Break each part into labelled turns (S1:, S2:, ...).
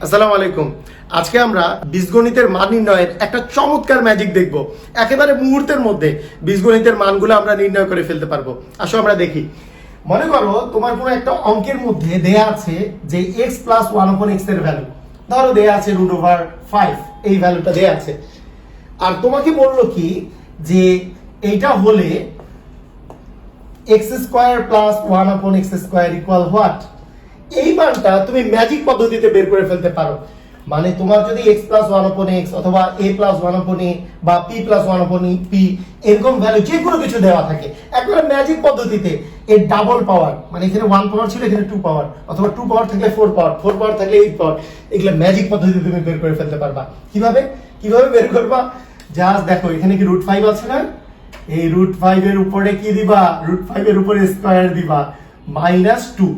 S1: আসসালামু আলাইকুম। আজকে আমরা বীজগণিতের মান নির্ণয়ের একটা চমৎকার ম্যাজিক দেখব। একেবারে মুহূর্তের মধ্যে বীজগণিতের মানগুলো আমরা নির্ণয় করে ফেলতে পারবো। আসো আমরা দেখি। মনে করো তোমার কোনো একটা অঙ্কের মধ্যে দেয়া আছে যে x প্লাস 1/x এর ভ্যালু, ধরো দেয়া আছে √5, এই ভ্যালুটা দেয়া আছে। আর তোমাকে বললো কি যে এইটা হলে x² plus 1/x² equal what. এই মানটা তুমি ম্যাজিক পদ্ধতিতে বের করে ফেলতে পারো। মানে তোমার যদি x প্লাস 1/x অথবা a প্লাস 1/a বা p প্লাস 1/p এরকম ভ্যালু যে কোনো কিছু দেওয়া থাকে, একবারে ম্যাজিক পদ্ধতিতে এর ডাবল পাওয়ার, মানে এখানে 1 পাওয়ার ছিল, এখানে 2 পাওয়ার, অথবা 2 পাওয়ার থাকলে 4 পাওয়ার, 4 পাওয়ার থাকলে 8 পাওয়ার, এগুলো ম্যাজিক পদ্ধতিতে তুমি বের করে ফেলতে পারবা। কিভাবে কিভাবে বের করবা? জাস্ট দেখো, এখানে কি √5 আছে না? এই √5 এর উপরে কি দিবা? √5 এর উপরে স্কয়ার দিবা, -2।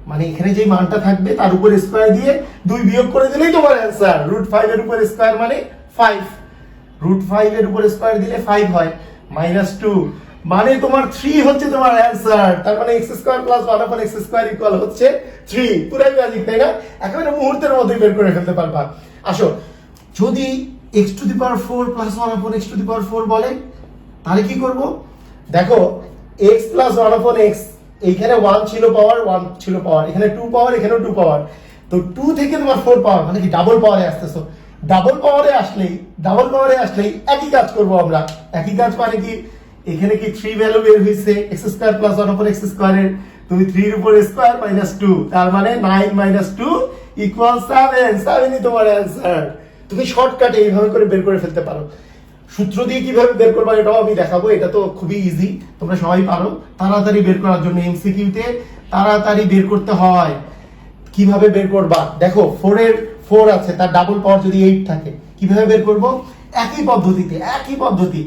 S1: মানে এখানে যে মানটা থাকবে তার উপর স্কয়ার দিয়ে 2 বিয়োগ করে দিলেই তোমার অ্যানসার। √5 এর উপর স্কয়ার মানে 5, √5 এর উপর স্কয়ার দিলে 5 হয়, -2 মানে তোমার 3 হচ্ছে তোমার অ্যানসার। তার মানে x² প্লাস 1/x² ইকুয়াল হচ্ছে 3। পুরাই ম্যাজিক, তাই না? একেবারে মুহূর্তের মধ্যে বের করে ফেলতে পারবা। আসো, যদি x⁴ প্লাস 1/x⁴ বলে তাহলে কি করব? দেখো, x প্লাস 1/x, এইখানে 1 ছিল পাওয়ার, 1 ছিল পাওয়ার, এখানে 2 পাওয়ার, এখানেও 2 পাওয়ার, তো 2 থেকে তোমার 4 পাওয়ার, মানে কি ডাবল পাওয়ারে আসতেছো। ডাবল পাওয়ারে আসলেই একই কাজ করব আমরা। একই কাজ মানে কি, এখানে কি 3 ভ্যালু বের হইছে x² প্লাস 1/x² এর, তুমি 3 এর উপর স্কয়ার -2, তার মানে 9 - 2 ইকুয়াল 7। 7ই তোমার অ্যানসার। তুমি শর্টকাটে এইভাবে করে বের করে ফেলতে পারো। সূত্র দিয়ে কিভাবে বের করবা এটাও আমি দেখাবো। এটা তো খুবই ইজি, তোমরা সবাই পারো। তাড়াতাড়ি বের করার জন্য এমসিকিউতে তাড়াতাড়ি বের করতে হয়। কিভাবে বের করবা? দেখো, 4 আছে, তার ডাবল পাওয়ার যদি 8 থাকে, কিভাবে বের করব? একই পদ্ধতি।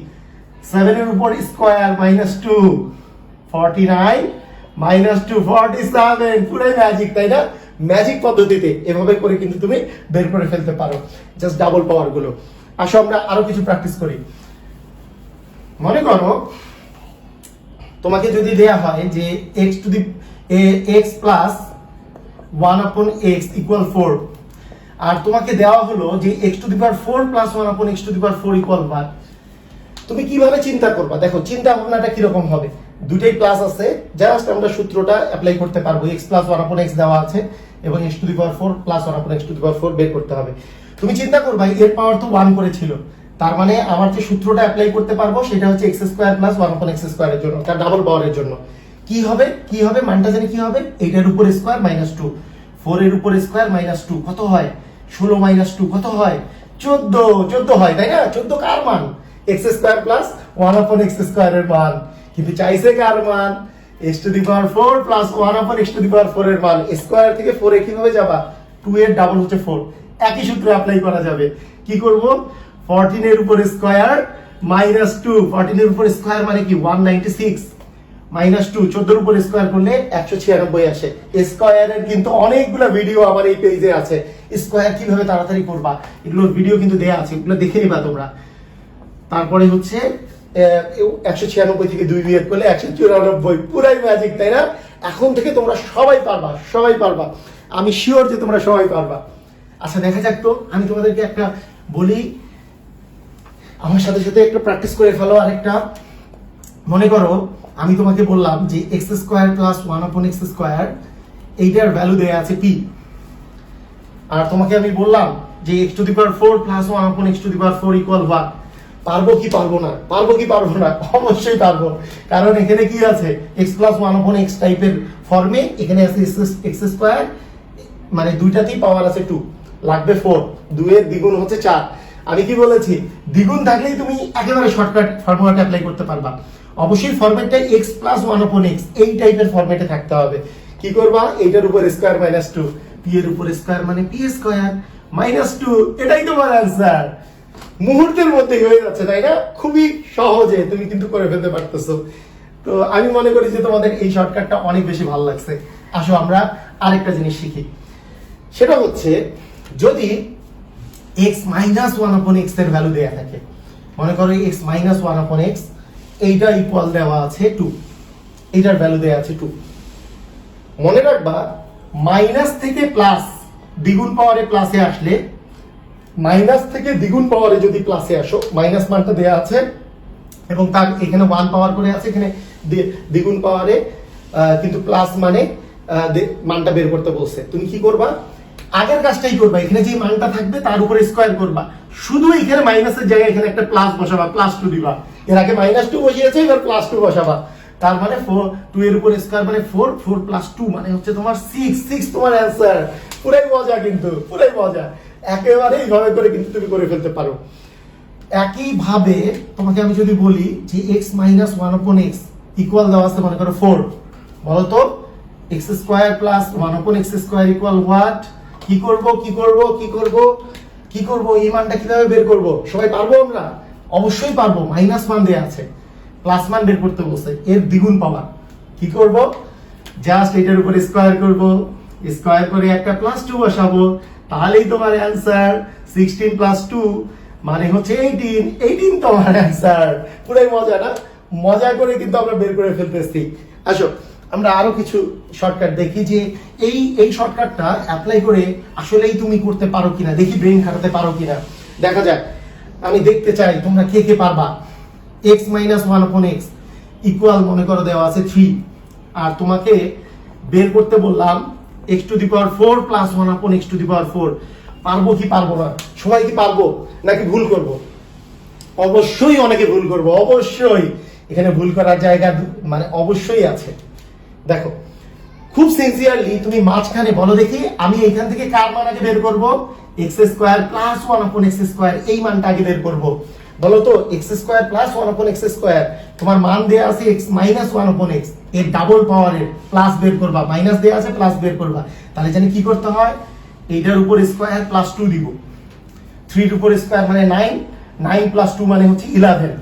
S1: 7 এর উপর স্কয়ার -2, 49 -2 47। পুরাই ম্যাজিক, তাই না? ম্যাজিক পদ্ধতিতে এভাবে করে কিন্তু তুমি বের করে ফেলতে পারো, জাস্ট ডাবল পাওয়ার গুলো। আসো আমরা আরো কিছু প্র্যাকটিস করি। মনে করো তোমাকে যদি দেয়া হয় যে x প্লাস 1/x ইকুয়াল 4, আর তোমাকে দেওয়া হলো যে x⁴ প্লাস 1/x⁴ ইকুয়াল 1, তুমি কিভাবে চিন্তা করবা? দেখো, চিন্তা ভাবনাটা কিরকম হবে। দুটেই প্লাস আছে, জাস্ট আমরা সূত্রটা অ্যাপ্লাই করতে পারবো। x প্লাস 1/x দেওয়া আছে এবং x⁴ প্লাস 1/x⁴ বের করতে হবে। তুমি চিন্তা করবা, এর পাওয়ার তো 1 করেছিল, তার মানে আমার যে সূত্রটা অ্যাপ্লাই করতে পারবো সেটা হচ্ছে x² প্লাস 1/x² এর জন্য, তার ডাবল পাওয়ারের জন্য। কি হবে মানটা জানি কি হবে? 8 এর উপর স্কয়ার -2, 4 এর উপর স্কয়ার -2 কত হয়? 16 - 2 কত হয়? 14 হয়, তাই না? 14 কার মান? x² প্লাস 1/x² এর মান। কিন্তু চাইছে কার মান? x⁴ প্লাস 1/x⁴ এর মান। স্কয়ার থেকে 4 এ কিভাবে যাবা? 2 এর ডাবল হচ্ছে 4। একই সূত্র অ্যাপ্লাই করা যাবে। কি করব? 14 এর উপর স্কয়ার -2, 14 এর উপর স্কয়ার মানে কি 196, -2 14 এর উপর স্কয়ার করলে 196 আসে। স্কয়ারের কিন্তু অনেকগুলো ভিডিও আমার এই পেজে আছে। স্কয়ার কিভাবে তাড়াতাড়ি করবা এগুলোর ভিডিও কিন্তু দেয়া আছে, এগুলো দেখে নিবা তোমরা। তারপরে হচ্ছে 196 থেকে 2 বিয়োগ করলে 194। পুরাই ম্যাজিক, তাই না? এখন থেকে তোমরা সবাই পারবা। আমি শিওর যে তোমরা সবাই পারবা। আচ্ছা, দেখা যাক তো। আমি তোমাদেরকে একটা বলি, আমার সাথে সাথে একটা প্র্যাকটিস করে ফেলো। আরেকটা, মনে করো আমি তোমাকে বললাম যে x² প্লাস 1/x², এইটার ভ্যালু দেয়া আছে p, আর তোমাকে আমি বললাম যে x⁴ প্লাস 1/x⁴ ইকুয়াল 1। পারবো কি পারবো না? অবশ্যই পারবো, কারণ এখানে কি আছে? x প্লাস 1/x টাইপের ফর্মে এখানে আছে x², মানে দুইটাতেই পাওয়ার আছে 2, লাগবে 4, 2 এর দ্বিগুণ হচ্ছে 4। আমি কি বলেছি? দ্বিগুণ থাকলেই তুমি একেবারে শর্টকাট ফর্মুলাটা অ্যাপ্লাই করতে পারবা। অবশ্যই ফরম্যাটটা x প্লাস 1/x এই টাইপের ফরম্যাটে থাকতে হবে। কি করবা? এইটার উপর স্কয়ার -2, p এর উপর স্কয়ার মানে p² -2, এটাই তোমার অ্যানসার। মুহূর্তের মধ্যে হয়ে যাচ্ছে, তাই না? খুবই সহজে তুমি কিন্তু করে ফেলতে পারতেছো। তো আমি মনে করি যে তোমাদের এই শর্টকাটটা অনেক বেশি ভালো লাগছে। আসো আমরা আরেকটা জিনিস শিখি। সেটা হচ্ছে, যদি x - 1/x এর ভ্যালু দেয়া থাকে, মনে করো x - 1/x, এইটা ইকুয়াল দেওয়া আছে 2, এইটার ভ্যালু দেয়া আছে 2। মনে রাখবা, মাইনাস থেকে প্লাস দ্বিগুণ পাওয়ারে প্লাসে আসলে মাইনাস থেকে দ্বিগুণ পাওয়ারে যদি প্লাসে আসো, মাইনাস মানটা দেওয়া আছে এবং তার এখানে 1 পাওয়ার করে আছে, এখানে দ্বিগুণ পাওয়ারে কিন্তু প্লাস মানে মানটা বের করতে বলছে। তুমি কি করবা? আগের কাজটাই করবা, এখানে যে মানটা থাকবে তার উপরে স্কয়ার করবা, শুধু এখানে মাইনাসের জায়গায় এখানে একটা প্লাস বসাবা, +2 দিবা। এর আগে -2 বসিয়েছে, এবার +2 বসাবা। তার মানে 2 এর উপর স্কয়ার মানে 4, 4 + 2 মানে হচ্ছে তোমার 6 তোমার অ্যান্সার। পুরাই মজা, কিন্তু পুরাই মজা, একেবারে এইভাবে করে কিন্তু তুমি করে ফেলতে পারো। একইভাবে তোমাকে আমি যদি বলি যে x - 1/x ইকুয়াল দেওয়া আছে মনে করো 4, বলো তো x² + 1/x² ইকুয়াল হোয়াট? কি করব কি করব কি করব কি করব? এই মানটা কিভাবে বের করব? সবাই পারবো? আমরা অবশ্যই পারবো। মাইনাস মান দেয়া আছে, প্লাস মান বের করতে বলছে, এর দ্বিগুণ পাওয়া। কি করব? জাস্ট এটার উপর স্কয়ার করব, স্কয়ার করে একটা +2 বসাবো, তাহলেই তোমার অ্যানসার 16 + 2 মানে হচ্ছে 18 তোমার অ্যানসার। পুরাই মজা না? মজা করে কিন্তু আমরা বের করে ফেলতেছি। আসো আমরা আরো কিছু শর্টকাট দেখি যে এই শর্টকাটটা অ্যাপ্লাই করে আসলেই তুমি করতে পারো কিনা, দেখি ব্রেন খাটাতে পারো কিনা, দেখা যাক। আমি দেখতে চাই তোমরা কে কে পারবা। x - 1/x ইকুয়াল মনে করো দেওয়া আছে 3, আর তোমাকে বের করতে বললাম x⁴ + 1/x⁴। পারবো কি পারবো না? সবাই কি পারবো নাকি ভুল করব? অবশ্যই অনেকে ভুল করবো, অবশ্যই। এখানে ভুল করার জায়গা মানে অবশ্যই আছে। দেখো খুব সিনসিয়ারলি তুমি মাঝখানে বলো দেখি, আমি এখান থেকে কার মান আগে বের করব? x² + 1/x², এই মানটা আগে বের করব। বলো তো x² + 1/x², তোমার মান দেয়া আছে x - 1/x, এর ডাবল পাওয়ারের প্লাস বের করবা, মাইনাস দেয়া আছে প্লাস বের করবা। তাহলে জানি কি করতে হয়? এইটার উপর স্কয়ার +2 দিব, 3 এর উপর স্কয়ার মানে 9, 9 + 2 মানে হচ্ছে 11।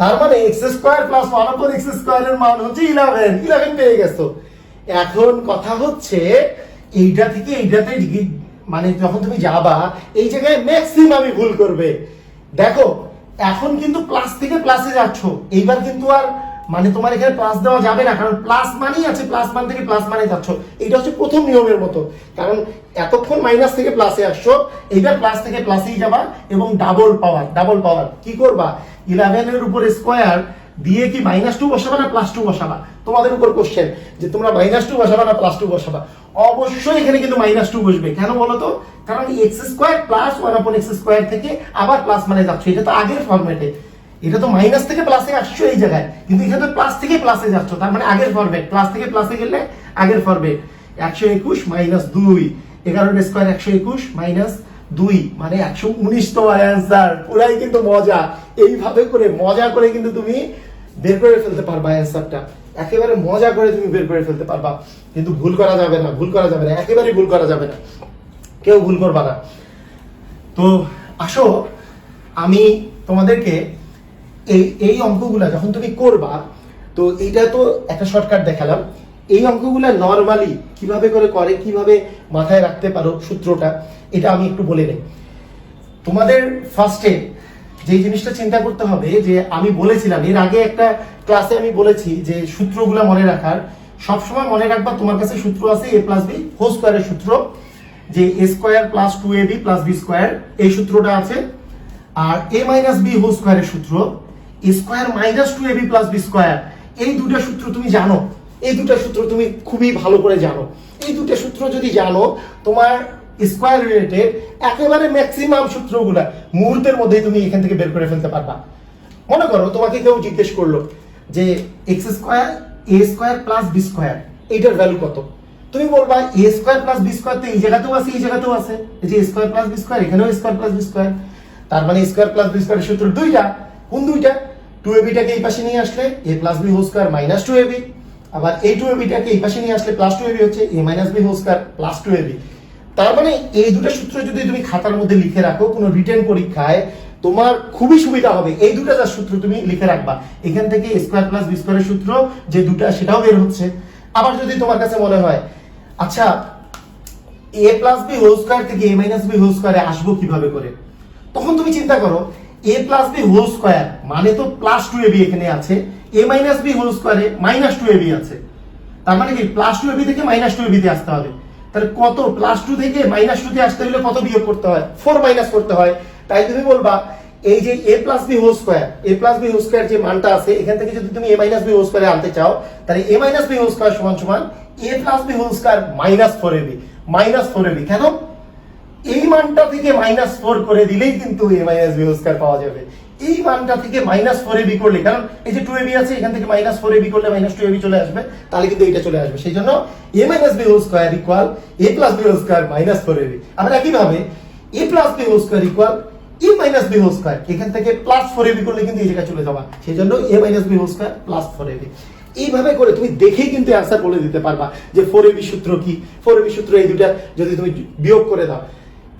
S1: তার মানে x² + 1/x² এর মান হচ্ছে 11 পেয়ে গেছো। এখন কথা হচ্ছে এইটা থেকে এইটাতে মানে যখন তুমি যাবা এই জায়গায় ম্যাক্সিমামই ভুল করবে। দেখো এখন কিন্তু প্লাস থেকে প্লাসে যাচ্ছ, এইবার কিন্তু আর মানে তোমার এখানে প্লাস দেওয়া যাবে না, কারণ প্লাস মানেই আছে, প্লাস মান থেকে প্লাস মানে যাচ্ছ। এটা হচ্ছে প্রথম নিয়মের মতো, কারণ এতক্ষণ মাইনাস থেকে প্লাসে আসছো, এইবার প্লাস থেকে প্লাসেই যাবা এবং ডাবল পাওয়ার কি করবা? 11 এর উপর স্কয়ার দিয়ে কি -2 বসাবা না +2 বসাবা? তোমাদের উপর কোশ্চেন যে তোমরা -2 বসাবা না +2 বসাবা। অবশ্যই এখানে কিন্তু -2 বসবে। কেন বলো তো? কারণ x² + 1/x² থেকে আবার প্লাস মানে যাচ্ছে, এটা তো আগের ফরম্যাটে, এটা তো মাইনাস থেকে প্লাসে আসছো এই জায়গায়, কিন্তু এখানে প্লাস থেকে প্লাসে যাচ্ছ, তার মানে আগের ফরম্যাট। প্লাস থেকে প্লাসে গেলে আগের ফরম্যাট। 121 - 2, 11 এর স্কয়ার 121 - 2 মানে 119 তোমার অ্যান্সার। পুরাই কিন্তু মজা, এইভাবে করে মজা করে কিন্তু তুমি বের করে ফেলতে পারবা অ্যান্সারটা, একেবারে মজা করে তুমি বের করে ফেলতে পারবা। কিন্তু ভুল করা যাবে না, ভুল করা যাবে না, একেবারে ভুল করা যাবে না, কেউ ভুল করবা না। তো আসো আমি তোমাদেরকে এই অঙ্কগুলা যখন তুমি করবা, তো এইটা তো একটা শর্টকাট দেখালাম, এই অঙ্কগুলা নরমালি কিভাবে করে কিভাবে মাথায় রাখতে পারো সূত্রটা, এটা আমি একটু বলে নেই। তোমাদের ফার্স্টে যে জিনিসটা চিন্তা করতে হবে, যে আমি বলেছিলাম এর আগে একটা ক্লাসে আমি বলেছি যে সূত্রগুলো মনে রাখার, সবসময় মনে রাখবা তোমার কাছে সূত্র আছে a + b হোল স্কয়ারের সূত্র, যে a² + 2ab + b², এই সূত্রটা আছে। আর a - b হোল স্কয়ারের সূত্র a² - 2ab + b², এই দুটো সূত্র তুমি জানো, এই দুটো সূত্র তুমি খুবই ভালো করে জানো। এই দুটো সূত্র যদি জানো, তোমার স্কয়ার রিলেটেড একেবারে ম্যাক্সিমাম সূত্রগুলা মুহূর্তের মধ্যেই তুমি এখান থেকে বের করে ফেলতে পারবা। মনে করো তোমাকে কেউ জিজ্ঞেস করলো যে x² a² + b², এইটার ভ্যালু কত? তুমি বলবা a² + b² তো এই জায়গাতেও আছে, এই জায়গাতেও আছে, এই যে a² + b², এখানেও a² + b², তার মানে a² + b² এর সূত্র দুইটা। কোন দুইটা? 2ab টাকে এই পাশে নিয়ে আসলে a + b whole square - 2ab, আবার এই 2ab টাকে এই পাশে নিয়ে আসলে +2ab হচ্ছে a - b whole square + 2ab। তার মানে এই দুটো সূত্র যদি তুমি খাতার মধ্যে লিখে রাখো, কোনো রিটেন পরীক্ষায় তোমার খুবই সুবিধা হবে। এই দুটো যা সূত্র তুমি লিখে রাখবা, এখান থেকে a² + b² এর সূত্র যে দুটো সেটাও বের হচ্ছে। আবার যদি তোমার কাছে মনে হয় আচ্ছা a + b হোল স্কয়ার থেকে a - b হোল স্কয়ারে আসবো কিভাবে করে, তখন তুমি চিন্তা করো a + b হোল স্কয়ার মানে তো +2ab এখানে আছে, a - b হোল স্কয়ারে -2ab আছে, তার মানে কি +2ab থেকে -2ab তে আসতে হবে। তাহলে কত +2 থেকে -2 তে আসতে হলে কত বিয়োগ করতে হয়? 4 মাইনাস করতে হয়। তাই তুমি বলবা এই যে a plus B whole square যে মানটা আছে এখান থেকে যদি তুমি a মাইনাস বি হোল স্কয়ারে আনতে চাও তাহলে a minus B whole square সমান সমান a plus B whole square -4ab কেন? এই মানটা থেকে -4 করে দিলেই কিন্তু a minus B whole square পাওয়া যাবে। এই মানটা থেকে -4ab করলে, কারণ এই যে 2ab আছে এখান থেকে -4ab করলে -2ab চলে আসবে, তাহলে কিন্তু এটা চলে আসবে। সেই জন্য a minus B whole square equal a plus B whole square -4ab। আমরা একইভাবে a plus B whole square equal a minus B whole square, এখান থেকে +4ab করলে কিন্তু এই জায়গায় চলে যাবে। সেই জন্য a minus B whole square +4ab। এইভাবে করে তুমি দেখেই কিন্তু অ্যানসার বলে দিতে পারবা যে 4ab সূত্র কি। 4ab সূত্র এই দুটা যদি তুমি বিয়োগ করে দাও,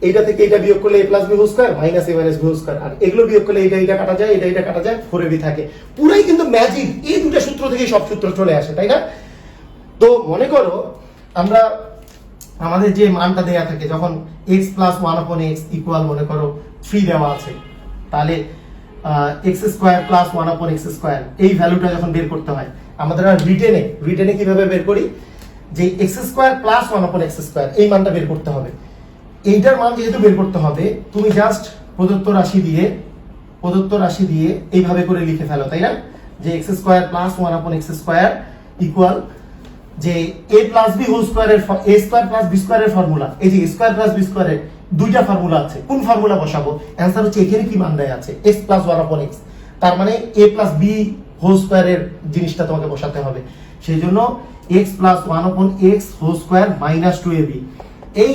S1: এইটা থেকে এটা বিয়োগ করলে a plus B whole square minus a minus B whole square, আর এগুলো বিয়োগ করলে এটা কাটা যায়, এটা কাটা যায়, 4ab থাকে। পুরাই কিন্তু ম্যাজিক, এই দুটো সূত্র থেকে সব সূত্র চলে আসে, তাই না? তো মনে করো আমরা আমাদের যে মানটা দেয়া থাকে যখন x প্লাস 1/x ইকুয়াল মনে করো 3 দেওয়া আছে, তাহলে x square plus 1/x square এই ভ্যালুটা যখন বের করতে হয় আমাদের রিটেনে কিভাবে বের করি যে x square plus 1/x square এই মানটা বের করতে হবে। এইটার মান যেহেতু বের করতে হবে তুমি জাস্ট প্রদত্ত রাশি দিয়ে এইভাবে করে লিখে ফেলো, তাই না? যে x square plus 1/x square equal যে a প্লাস b হোল স্কয়ারের a স্কয়ার প্লাস b স্কয়ারের ফর্মুলা, এই যে a স্কয়ার প্লাস b স্কয়ারের দুইটা ফর্মুলা আছে, কোন ফর্মুলা বসাবো? অ্যানসার হচ্ছে এখানে কি মান দেয়া আছে x প্লাস 1/x, তার মানে a প্লাস b হোল স্কয়ারের জিনিসটা তোমাকে বসাতে হবে। সেই জন্য x plus 1/x whole square -2ab। এই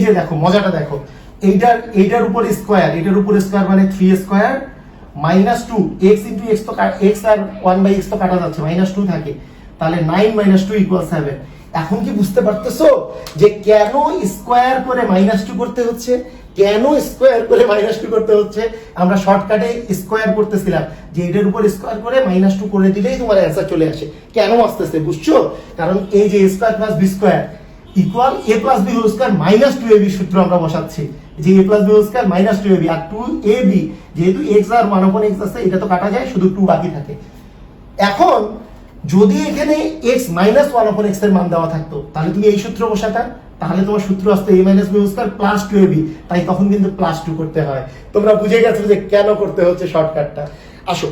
S1: যে দেখো মজাটা দেখো, এইটার উপর স্কয়ার, মানে 3 স্কয়ার -2 x ইনটু x তো x আর 1/x তো কাটা যাচ্ছে, -2 থাকে, তাহলে 9 - 2 = 7। এখন কি বুঝতে পারতেছো যে কেন স্কয়ার করে -2 করতে হচ্ছে? আমরা শর্টকাটে স্কয়ার করতেছিলাম যে এটার উপর স্কয়ার করে -2 করে দিলেই তোমার অ্যানসার চলে আসে। কেন আসতেছে বুঝছো? কারণ এই যে a square plus b square equal a plus b whole square -2ab সূত্র আমরা বসাচ্ছি, যে a plus b whole square -2ab আর 2ab, যেহেতু x আর 1/x আছে এটা তো কাটা যায়, শুধু 2 বাকি থাকে। এখন যদি এখানে x মাইনাস 1/x এর মান দেওয়া থাকতো তাহলে তুমি এই সূত্র বসাতা, তাহলে তোমার সূত্র আসতো a minus b whole square +2ab, তাই তখন কিন্তু +2 করতে হয়। তোমরা বুঝে গেছো যে কেন করতে হচ্ছে শর্টকাটটা। আসো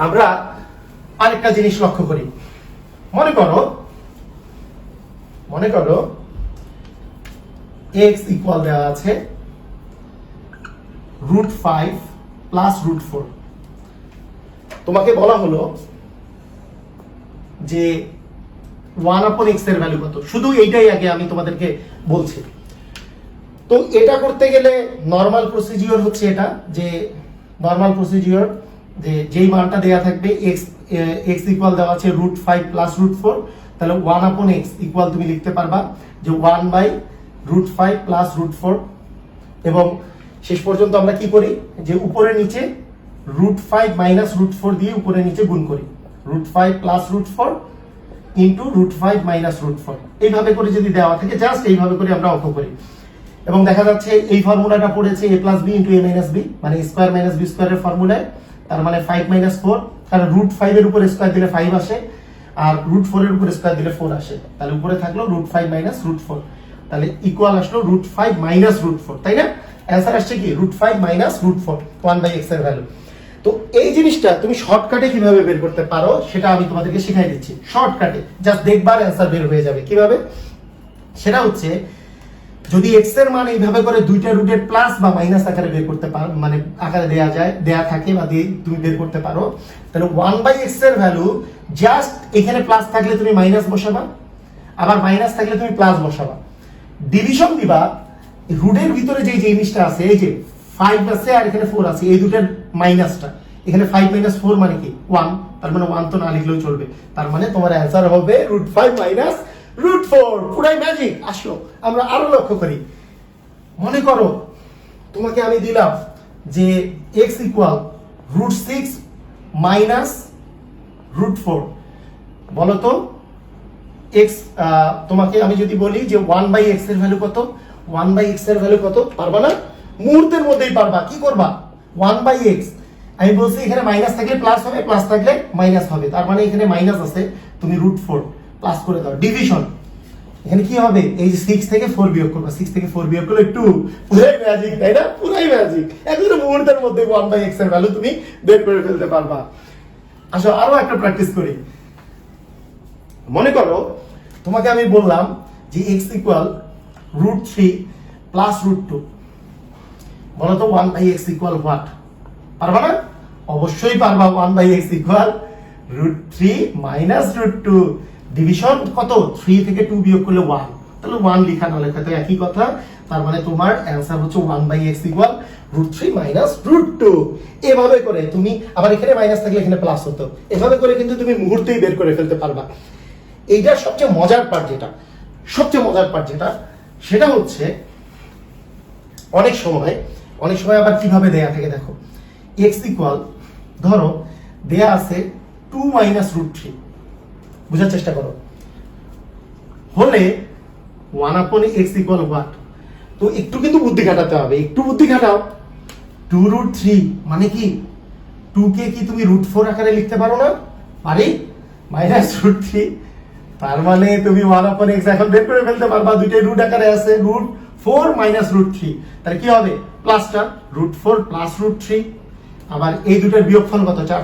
S1: আমরা আরেকটা জিনিস লক্ষ্য করি। মনে করো x ইকুয়াল দেওয়া আছে √5 প্লাস √4। তোমাকে বলা হলো যে 1/x এর ভ্যালু কত, শুধু এইটাই আগে আমি তোমাদেরকে বলছি। তো এটা করতে গেলে নরমাল প্রসিডিওর হচ্ছে এটা, যে যেই মানটা দেয়া থাকবে x ইকুয়াল দেওয়া আছে √5 প্লাস √4, তাহলে 1/x ইকুয়াল তুমি লিখতে পারবা যে 1/√5 প্লাস √4, এবং শেষ পর্যন্ত আমরা কি করি যে উপরে নিচে √5 মাইনাস √4 দিয়ে উপরে নিচে গুণ করি, √5 প্লাস √4 ইন্টু √5 মাইনাস √4। এইভাবে করে যদি দেওয়া থাকে জাস্ট এইভাবে করে আমরা অঙ্ক করি, এবং দেখা যাচ্ছে এই ফর্মুলাটা পড়েছে a plus b into a minus b, মানে স্কয়ার মাইনাস b স্কয়ারের ফর্মুলায়, তার মানে 5 - 4, কারণ √5 এর উপর স্কয়ার দিলে 5 আসে আর √4 এর উপর স্কয়ার দিলে 4 আসে, তাহলে উপরে থাকলো √5 মাইনাস √4, তাহলে ইকুয়াল আসলো √5 মাইনাস √4, তাই না? অ্যানসার আসছে কি √5 মাইনাস √4, 1/x এর ভ্যালু। তো এই জিনিসটা তুমি শর্টকাটে কিভাবে বের করতে পারো সেটা আমি তোমাদেরকে শিখাই দিচ্ছি। শর্টকাটে জাস্ট দেখবার অ্যানসার বের হয়ে যাবে। কিভাবে? সেটা হচ্ছে যদি x এর মান এইভাবে করে দুইটা রুটের প্লাস বা মাইনাস আকারে বের করতে পারো, মানে আকারে দেয়া থাকে বা দিয়ে তুমি বের করতে পারো, তাহলে 1/x এর ভ্যালু জাস্ট এখানে প্লাস থাকলে তুমি মাইনাস বসাবা, আবার মাইনাস থাকলে তুমি প্লাস বসাবা, ডিভিশন দিবা রুটের ভিতরে যে জিনিসটা আছে, এই যে 5 আছে আর এখানে 4 আছে, এই দুটার মাইনাসটা, এখানে 5 - 4 মানে কি 1, তার মানে 1 তো না লিখলেও চলবে, তার মানে তোমার অ্যানসার হবে √5 মাইনাস √4। পুরাই ম্যাজিক। আসো আমরা আরো লক্ষ্য করি। মনে করো তোমাকে আমি দিলাম যে x ইকুয়াল √6 মাইনাস √4, বলো তো x, তোমাকে আমি যদি বলি যে 1/x এর ভ্যালু কত, 1/x এর ভ্যালু কত, পারবা না? মুহূর্তের মধ্যেই পারবা। কি করবা? 1/x, আমি বলছি এখানে মাইনাস থাকলে প্লাস হবে, প্লাস থাকলে মাইনাস হবে, তার মানে এখানে মাইনাস আছে, তুমি √4 প্লাস করে দাও। ডিভিশন এখানে কি হবে, এই যে 6 থেকে 4 বিয়োগ করবা, 6 থেকে 4 বিয়োগ করলে 2, পুরাই ম্যাজিক তাই না, পুরাই ম্যাজিক। একদম মুহূর্তের মধ্যে 1/x এর ভ্যালু তুমি বের করে ফেলতে পারবা। আসো আরো একটা প্র্যাকটিস করি। মনে করো তোমাকে আমি বললাম যে x ইকুয়াল √3 প্লাস √2, বলো তো 1/x ইকুয়াল হোয়াট? পারবা না? অবশ্যই পারবা। 1/x ইকুয়াল √3 মাইনাস √2, ডিভিশন কত, 3 থেকে 2 বিয়োগ করলে 1, তাহলে 1 লেখা না লেখা তো একই কথা। তার মানে তোমার অ্যান্সার হচ্ছে 1/x ইকুয়াল √3 মাইনাস √2। এভাবে করে তুমি, আবার এখানে মাইনাস থাকলে এখানে প্লাস হতো, এভাবে করে কিন্তু তুমি মুহূর্তেই বের করে ফেলতে পারবা। এইটার সবচেয়ে মজার পার্ট যেটা, সেটা হচ্ছে অনেক সময় আবার কিভাবে দেয়া থাকে দেখো। x ইকুয়াল, ধরো দেয়া আছে 2 মাইনাস √3, বুঝার চেষ্টা করো, হলে 1/x ইকুয়াল হোয়াট? তো একটু কিন্তু বুদ্ধি খাটাতে হবে, একটু বুদ্ধি খাটাও। 2√3 মানে কি, 2 কে কি তুমি √4 আকারে লিখতে পারো না? পারি। মাইনাস √3, তার মানে তুমি 1/x এখন বের করে ফেলতে পারবা, দুইটাই রুট আকারে আছে, √4 মাইনাস √3, তাহলে কি হবে, প্লাসটা √4 প্লাস √3। আবার এই দুটার বিয়োগফল কত, 4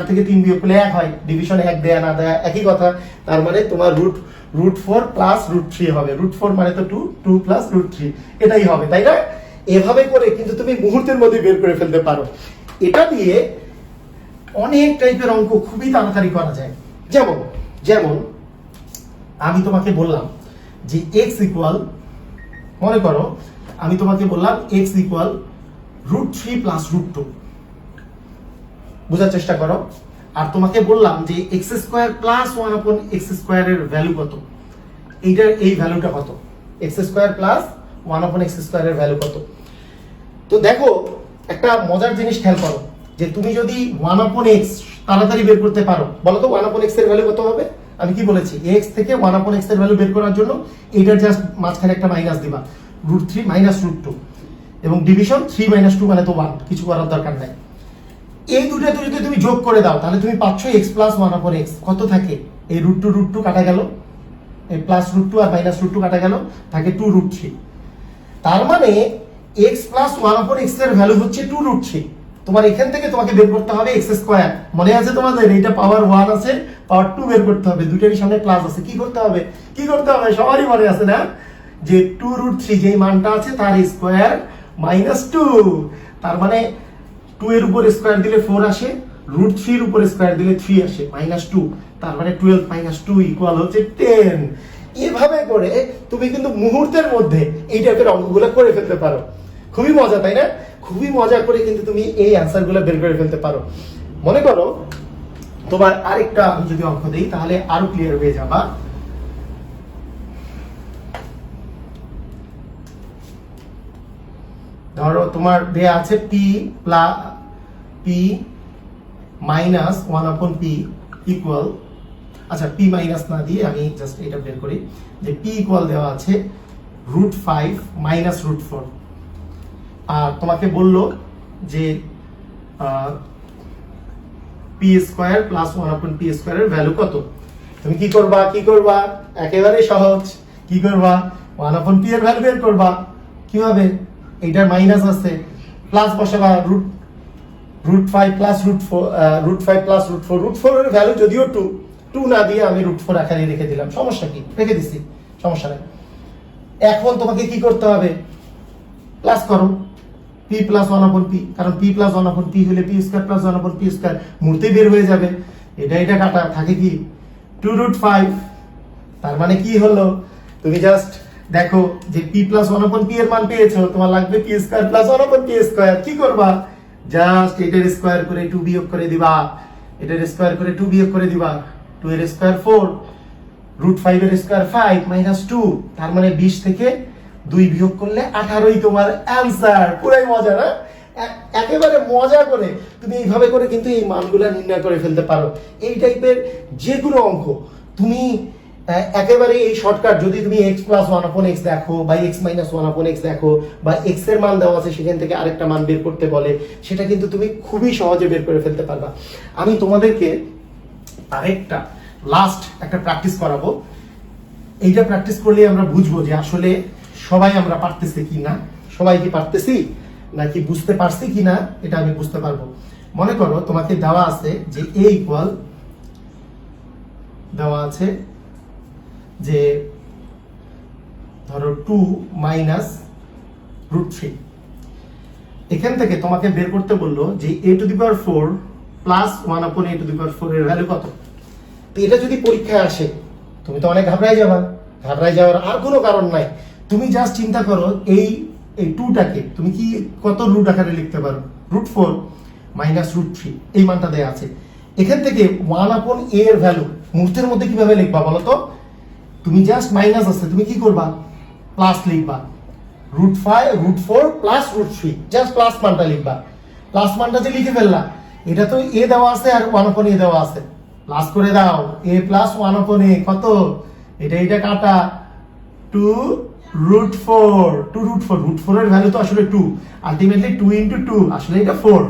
S1: থেকে 3 বিয়োগ করলে 1 হয়, ডিভিশন 1 দেয়া না দেয়া একই কথা। তার মানে তোমার √4 প্লাস √3 হবে, √4 মানে তো 2 প্লাস √3, এটাই হবে, তাই না? এভাবে করে কিন্তু তুমি মুহূর্তের মধ্যে বের করে ফেলতে পারো। এটা দিয়ে অনেক টাইপের অঙ্ক খুবই তাড়াতাড়ি করা যায়। যেমন আমি তোমাকে বললাম যে x ইকুয়াল, মনে করো আমি তোমাকে বললাম x ইকুয়াল √3 প্লাস √2, বুঝার চেষ্টা করো। আর তোমাকে বললাম যে x² প্লাস 1/x² এর ভ্যালু কত, এইটার এই ভ্যালুটা কত, x² প্লাস 1/x² এর ভ্যালু কত। তো দেখো একটা মজার জিনিস খেয়াল করো, যে তুমি যদি 1/x তাড়াতাড়ি বের করতে পারো, বলো তো 1/x এর ভ্যালু কত হবে? আমি কি বলেছি, x থেকে 1/x এর ভ্যালু বের করার জন্য এইটার জাস্ট মাঝখানে একটা মাইনাস দিবা, √3 মাইনাস √2, এবং ডিভিশন 3 মাইনাস 2 মানে তো 1, কিছু করার দরকার নাই। এই দুটো যদি তুমি যোগ করে দাও তাহলে তুমি পাচ্ছ x প্লাস 1/x, কত থাকে, এই √2 কাটা গেল, এই প্লাস √2 আর মাইনাস √2 কাটা গেল, থাকে 2√3। তার মানে x প্লাস 1/x এর ভ্যালু হচ্ছে 2√3। তোমার এখান থেকে তোমাকে বের করতে হবে x², মনে আছে তোমাদের, এইটা পাওয়ার 1 আছে, পাওয়ার 2 বের করতে হবে, দুইটারই সামনে প্লাস আছে, কি করতে হবে সবারই মনে আছে না, যে 2√3 যেই মানটা আছে তার স্কয়ার মাইনাস 2, তার মানে 2 এর উপর স্কয়ার দিলে 4 আসে, √3 এর উপর স্কয়ার দিলে 3 আসে, মাইনাস 2, তার মানে 12 মাইনাস 2 ইকুয়াল হচ্ছে 10। এভাবে করে তুমি কিন্তু মুহূর্তের মধ্যে এই টাইপের অঙ্কগুলো করে ফেলতে পারো। খুবই মজা, তাই না? খুবই মজা করে কিন্তু তুমি এই অ্যান্সারগুলো বের করে ফেলতে পারো। মনে করো তোমার আরেকটা আমি যদি অঙ্ক দেই তাহলে আরো ক্লিয়ার হয়ে যাবা। ধরো তোমার দেয়া আছে p মাইনাস 1/p ইকুয়াল, আচ্ছা p মাইনাস না দিয়ে আমি জাস্ট এটা বের করি, যে p ইকুয়াল দেওয়া আছে √5 মাইনাস √4। আর তোমাকে বললো যে p² প্লাস 1/p² এর ভ্যালু কত। তুমি কি করবা, একেবারে সহজ, কি করবা, 1/p এর ভ্যালু বের করবা। কিভাবে, এইটার মাইনাস আছে, প্লাস বসাবা, √5 প্লাস √4 এর ভ্যালু যদিও 2 না দিয়ে আমি √4 আকারে রেখে দিলাম, সমস্যা কি, রেখে দিছি, সমস্যা নাই। এখন তোমাকে কি করতে হবে, প্লাস করো p প্লাস 1/p, কারণ p প্লাস 1/p হলে p² প্লাস 1/p², মুহূর্তেই বের হয়ে যাবে। এটা কাটা থাকে কি 2√5, তার মানে কি হলো, তুমি জাস্ট দেখো যে p প্লাস 1/p এর মান পেয়েছো, তোমার লাগবে p² প্লাস 1/p², কি করবা, জাস্ট এটার স্কয়ার করে 2 বিয়োগ করে দিবা, এটার স্কয়ার করে 2 বিয়োগ করে দিবা, 2 এর স্কয়ার 4, √5 এর স্কয়ার 5 মাইনাস 2, তার মানে 20 থেকে 2 বিয়োগ করলে 18ই তোমার অ্যানসার। পুরাই মজা না? একেবারে মজা করে তুমি এইভাবে করে কিন্তু এই মানগুলো নির্ণয় করে ফেলতে পারো। এই টাইপের যে কোনো অঙ্ক তুমি একেবারে এই শর্টকাট, যদি তুমি x প্লাস 1/x দেখো বা x মাইনাস 1/x দেখো, বা x এর মান দেওয়া আছে সেখান থেকে আরেকটা মান বের করতে বলে, সেটা কিন্তু তুমি খুবই সহজে বের করে ফেলতে পারবা। আমি তোমাদেরকে আরেকটা লাস্ট একটা প্র্যাকটিস করাবো। এইটা প্র্যাকটিস করলে আমরা বুঝবো যে আসলে সবাই আমরা পারতেছি কি না, সবাই কি পারতেছি নাকি বুঝতে পারছি কি না, এটা আমি বুঝতে পারবো। মনে করো তোমাকে দেওয়া আছে যে a ইকুয়াল, দেওয়া আছে যে ধরো 2 মাইনাস √3। এখান থেকে তোমাকে বের করতে বললো যে a⁴ প্লাস 1/a⁴ এর ভ্যালু কত। তো এটা যদি পরীক্ষায় আসে তুমি তো অনেক ঘাবড়াই যাবা, ঘাবড়াই যাওয়ার আর কোনো কারণ নাই। তুমি জাস্ট চিন্তা করো এই 2টাকে তুমি কি কত রুট আকারে লিখতে পারো, √4 মাইনাস √3, এই মানটা দেয়া আছে। এখান থেকে 1/a এর ভ্যালু মুহূর্তের মধ্যে কিভাবে লিখবা বলো তো? তুমি জাস্ট মাইনাস আছে, তুমি কি করবা, প্লাস লিখবা, √4 প্লাস √3, জাস্ট প্লাস মানটা লিখবা। প্লাস মানটা যে লিখে ফেললা, এটা তো a দেওয়া আছে আর 1/a দেওয়া আছে, প্লাস করে দাও, a প্লাস 1/a কত, এটা কাটা 2√4 এর ভ্যালু তো আসলে 2, আলটিমেটলি 2 × 2 আসলে এটা 4,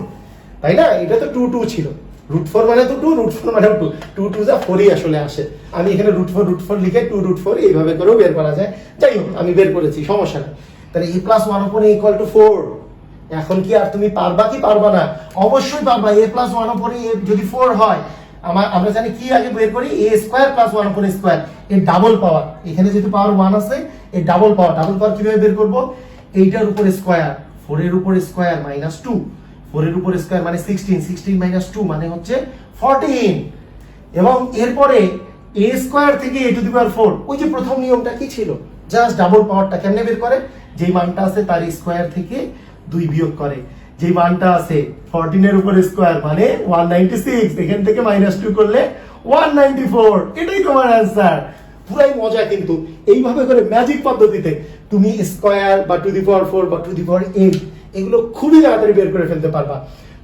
S1: তাই না? এটা তো 2 ছিল, √4 মানে তো 2, √4 মানে 2, 2 2 যা 4ই আসলে আসে। আমি এখানে √4 লিখে 2√4 এইভাবে করেও বের করা যায়। যাই হোক, আমি বের করেছি, সমস্যা নেই। তাহলে a প্লাস 1/a = 4। এখন কি আর তুমি পারবা কি পারবা না? অবশ্যই পারবা। a প্লাস 1/a যদি 4 হয়, আমরা জানি কি আগে বের করি, a square plus 1/a square, এর ডাবল পাওয়ার। এখানে যেহেতু পাওয়ার 1 আছে, এর ডাবল পাওয়ার কিভাবে বের করব? এইটার উপর স্কয়ার, 4 এর উপর স্কয়ার মাইনাস 2, 4 এর উপর স্কয়ার মানে 16 মাইনাস 2 মানে হচ্ছে 14। এবং এরপরে a স্কয়ার থেকে a⁴, ওই যে প্রথম নিয়মটা কি ছিল, জাস্ট ডাবল পাওয়ারটা কেমনে বের করে, যেই মানটা আছে তার স্কয়ার থেকে 2 বিয়োগ করে, যেই মানটা আছে 14 এর উপর স্কয়ার মানে 196, এখান থেকে -2 করলে 194। এটাই তোমার অ্যান্সার। পুরাই মজা কিন্তু। এইভাবে করে ম্যাজিক পদ্ধতিতে তুমি স্কয়ার বা ⁴ বা ⁴ এগুলো খুবই তাড়াতাড়ি বের করে ফেলতে পারবা।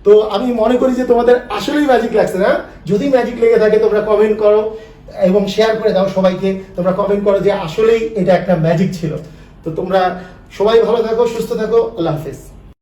S1: তো আমি মনে করি যে তোমাদের আসলেই ম্যাজিক লাগছে না? যদি ম্যাজিক লেগে থাকে তোমরা কমেন্ট করো এবং শেয়ার করে দাও সবাইকে। তোমরা কমেন্ট করো যে আসলেই এটা একটা ম্যাজিক ছিল। তো তোমরা সবাই ভালো থাকো, সুস্থ থাকো, আল্লাহ হাফেজ।